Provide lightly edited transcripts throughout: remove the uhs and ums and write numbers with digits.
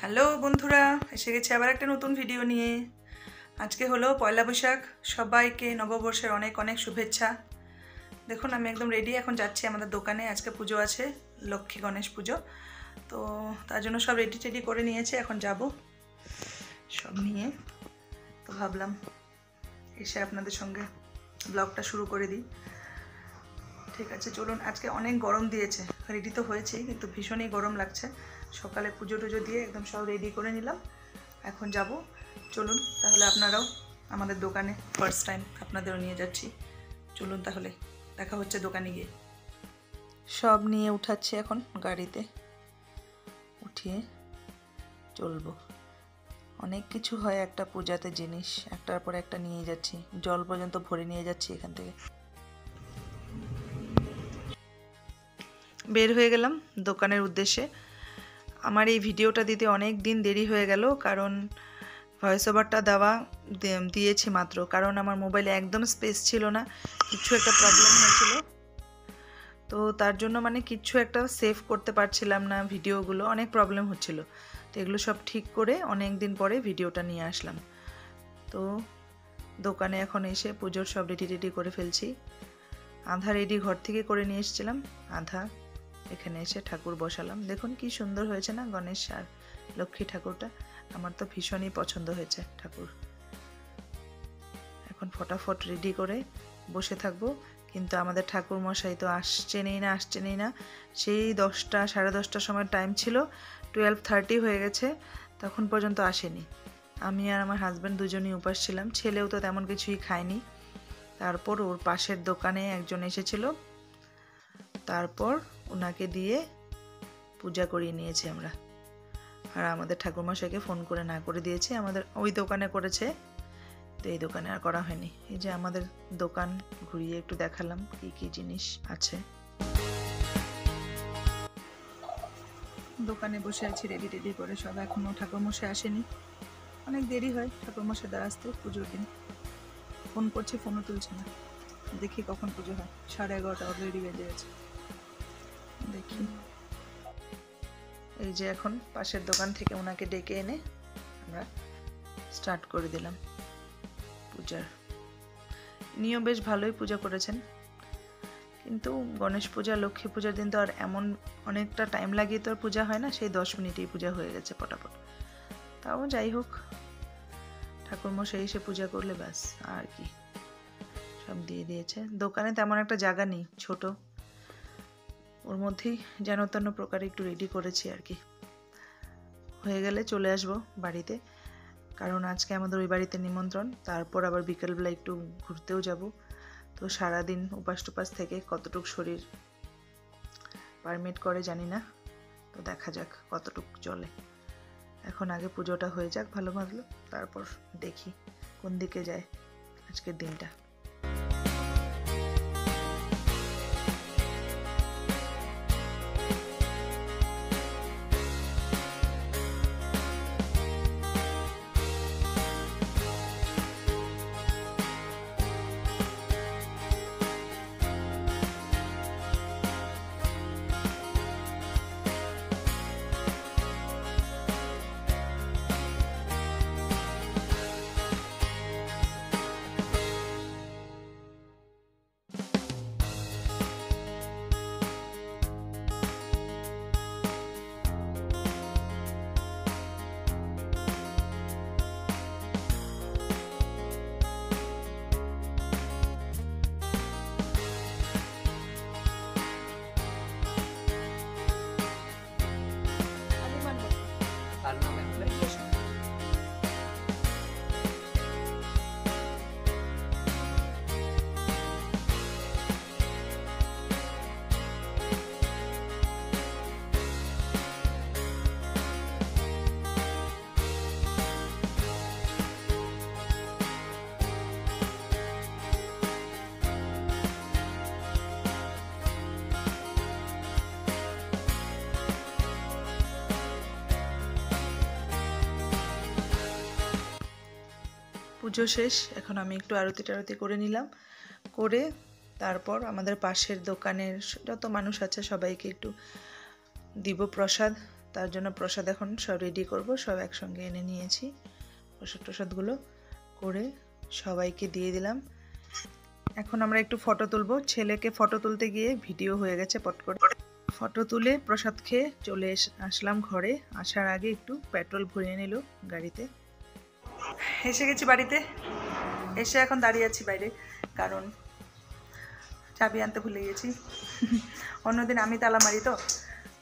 Hello বন্ধুরা, এসে গেছে আবার একটা নতুন ভিডিও নিয়ে। আজকে হলো পয়লা বৈশাখ। সবাইকে নববর্ষের অনেক অনেক শুভেচ্ছা। দেখুন আমি একদম রেডি, এখন যাচ্ছি আমাদের দোকানে। আজকে পুজো আছে, লক্ষ্মী গণেশ পুজো। তো তার জন্য সব রেডি টেডি করে নিয়েছে, এখন যাব সব নিয়ে। তো ভাবলাম এসে আপনাদের সঙ্গে ব্লগটা শুরু করে দিই। ঠিক আছে চলুন। আজকে অনেক গরম দিয়েছে, রেডি তো হয়েছেই কিন্তু ভীষণই গরম লাগছে। সকালে পুজো টুজো দিয়ে একদম সব রেডি করে নিলাম, এখন যাব। চলুন তাহলে আপনারাও আমাদের দোকানে, ফার্স্ট টাইম আপনাদেরও নিয়ে যাচ্ছি। চলুন তাহলে দেখা হচ্ছে দোকানে গিয়ে। সব নিয়ে উঠাচ্ছি এখন গাড়িতে, উঠিয়ে চলবো। অনেক কিছু হয় একটা পূজাতে, জিনিস একটার পর একটা নিয়ে যাচ্ছি, জল পর্যন্ত ভরে নিয়ে যাচ্ছি এখান থেকে। বের হয়ে গেলাম দোকানের উদ্দেশ্যে। আমার এই ভিডিওটা দিতে অনেক দিন দেরি হয়ে গেল, কারণ ভয়েস ওভারটা দিয়েছি মাত্র, কারণ আমার মোবাইলে একদম স্পেস ছিল না, কিছু একটা প্রবলেম হয়েছিল। তো তার জন্য কিছু একটা সেভ করতে পারছিলাম না, ভিডিওগুলো অনেক প্রবলেম হচ্ছিল। তো এগুলো সব ঠিক করে অনেক দিন পরে ভিডিওটা নিয়ে আসলাম। তো দোকানে এখন এসে পুজোর সব রেডি করে ফেলছি। আধা রেডি ঘর থেকে করে নিয়ে এসেছিলাম, আধা এখানে এসে ঠাকুর বসালাম। দেখুন কি সুন্দর হয়েছে না গণেশ আর লক্ষ্মী ঠাকুরটা। আমার তো ভীষণই পছন্দ হয়েছে ঠাকুর। এখন ফটাফট রেডি করে বসে থাকবো, কিন্তু আমাদের ঠাকুর মশাই তো আসছেনই না। সেই 10টা সাড়ে 10টার সময় টাইম ছিল, 12:30 হয়ে গেছে, তখন পর্যন্ত আসেনি। আমি আর আমার হাজব্যান্ড দুজনই উপাস ছিলাম, ছেলেও তো তেমন কিছুই খায়নি। তারপর ওর পাশের দোকানে একজন এসেছিল, তারপর ওনাকে দিয়ে পূজা করিয়ে নিয়েছি আমরা। আর আমাদের ঠাকুরমশাইকে ফোন করে না করে দিয়েছি, আমাদের ওই দোকানে করেছে, তো এই দোকানে আর করা হয়নি। এই যে আমাদের দোকান ঘুরিয়ে একটু দেখালাম কি কি জিনিস আছে। দোকানে বসে আছি রেডি করে সব, এখনও ঠাকুরমশাই আসেনি, অনেক দেরি হয় ঠাকুরমশাই আসতে পুজোর দিন। ফোন করছি, ফোনও তুলছে না। দেখি কখন পুজো হয়, 11:30 অলরেডি বেজে গেছে। দেখি এই যে এখন পাশের দোকান থেকে ওনাকে ডেকে এনে আমরা স্টার্ট করে দিলাম পূজার। ইনিও বেশ ভালোই পূজা করেছেন, কিন্তু গণেশ পূজা লক্ষ্মী পূজার দিন তো আর এমন অনেকটা টাইম লাগিয়ে তো আর পূজা হয় না, সেই 10 মিনিটেই পূজা হয়ে গেছে পটাপট। তাও যাই হোক, ঠাকুরমশাই এসে পূজা করলে ব্যাস, আর কি। সব দিয়ে দিয়েছে। দোকানে তেমন একটা জায়গা নেই, ছোট, ওর মধ্যেই যেন তেন প্রকারে একটু রেডি করেছি আর কি। হয়ে গেলে চলে আসবো বাড়িতে, কারণ আজকে আমাদের ওই বাড়িতে নিমন্ত্রণ। তারপর আবার বিকেলবেলা একটু ঘুরতেও যাব। তো সারাদিন উপাস টুপাস থেকে কতটুক শরীর পারমিট করে জানি না, তো দেখা যাক কতটুক চলে। এখন আগে পুজোটা হয়ে যাক ভালো, তারপর দেখি কোন দিকে যায় আজকের দিনটা। পুজো শেষ, এখন আমি একটু আরতি টারতি করে নিলাম, করে তারপর আমাদের পাশের দোকানের যত মানুষ আছে সবাইকে একটু দিব প্রসাদ। তার জন্য প্রসাদ এখন সব রেডি করব, সব একসঙ্গে এনে নিয়েছি। প্রসাদগুলো করে সবাইকে দিয়ে দিলাম। এখন আমরা একটু ফটো তুলব। ছেলেকে ফটো তুলতে গিয়ে ভিডিও হয়ে গেছে পট করে। ফটো তুলে প্রসাদ খেয়ে চলে আসলাম ঘরে। আসার আগে একটু পেট্রোল ভরিয়ে নিল গাড়িতে। এসে গেছি বাড়িতে, এসে এখন দাঁড়িয়ে আছি বাইরে, কারণ চাবি আনতে ভুলে গেছি। অন্যদিন আমি তালা মারি, তো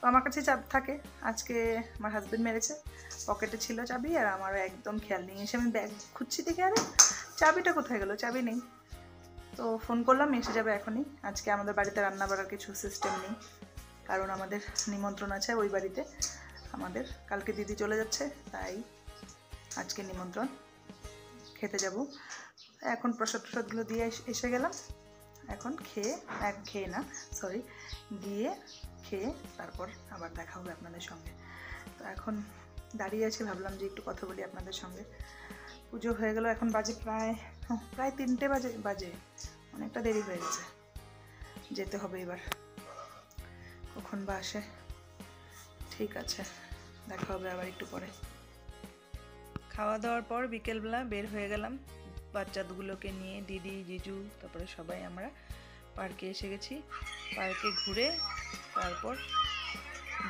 আমার কাছে চাবি থাকে। আজকে আমার হাজব্যান্ড মেরেছে, পকেটে ছিল চাবি, আর আমারও একদম খেয়াল নেই। এসে আমি ব্যাগ খুঁজছি, দেখে আরে চাবিটা কোথায় গেল, চাবি নেই। তো ফোন করলাম, এসে যাবে এখনই। আজকে আমাদের বাড়িতে রান্না বাড়ার কিছু সিস্টেম নেই, কারণ আমাদের নিমন্ত্রণ আছে ওই বাড়িতে। আমাদের কালকে দিদি চলে যাচ্ছে, তাই আজকে নিমন্ত্রণ, খেতে যাব। এখন প্রসাদগুলো দিয়ে এসে গেলাম। এখন গিয়ে খেয়ে তারপর আবার দেখা হবে আপনাদের সঙ্গে। তো এখন দাঁড়িয়ে আছি, ভাবলাম যে একটু কথা বলি আপনাদের সঙ্গে। পুজো হয়ে গেল, এখন বাজে প্রায় 3টে বাজে। অনেকটা দেরি হয়ে গেছে, যেতে হবে এবার। কখন বা আসে। ঠিক আছে, দেখা হবে আবার একটু পরে। খাওয়া দাওয়ার পর বিকেলবেলা বের হয়ে গেলাম বাচ্চাগুলোকে নিয়ে, দিদি, জিজু, তারপরে সবাই আমরা পার্কে এসে গেছি। পার্কে ঘুরে তারপর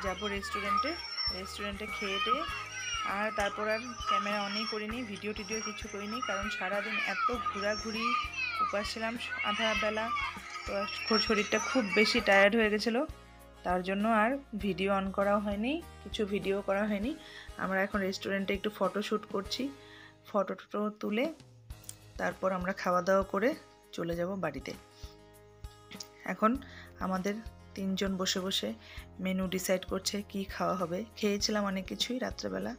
যাব রেস্টুরেন্টে খেয়ে টেয়ে। আর তারপর আর ক্যামেরা অনই করিনি, ভিডিও কিছু করিনি, কারণ সারাদিন এত ঘোরাঘুরি, উপাস ছিলাম আধা বেলা, তো শরীরটা খুব বেশি টায়ার্ড হয়ে গেছিলো। তার জন্য আর ভিডিও অন করা হয়নি, কিছু ভিডিও করা হয়নি। আমরা এখন রেস্টুরেন্টে একটু ফটোশ্যুট করছি। ফটো তুলে তারপর আমরা খাওয়া দাওয়া করে চলে যাব বাড়িতে। এখন আমাদের 3 জন বসে বসে মেনু ডিসাইড করছে কি খাওয়া হবে। খেয়েছিলাম অনেক কিছুই রাত্রেবেলা।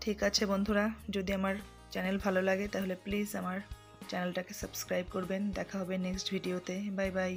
ঠিক আছে বন্ধুরা, যদি আমার চ্যানেল ভালো লাগে তাহলে প্লিজ আমার চ্যানেলটাকে সাবস্ক্রাইব করবেন। দেখা হবে নেক্সট ভিডিওতে। Bye bye.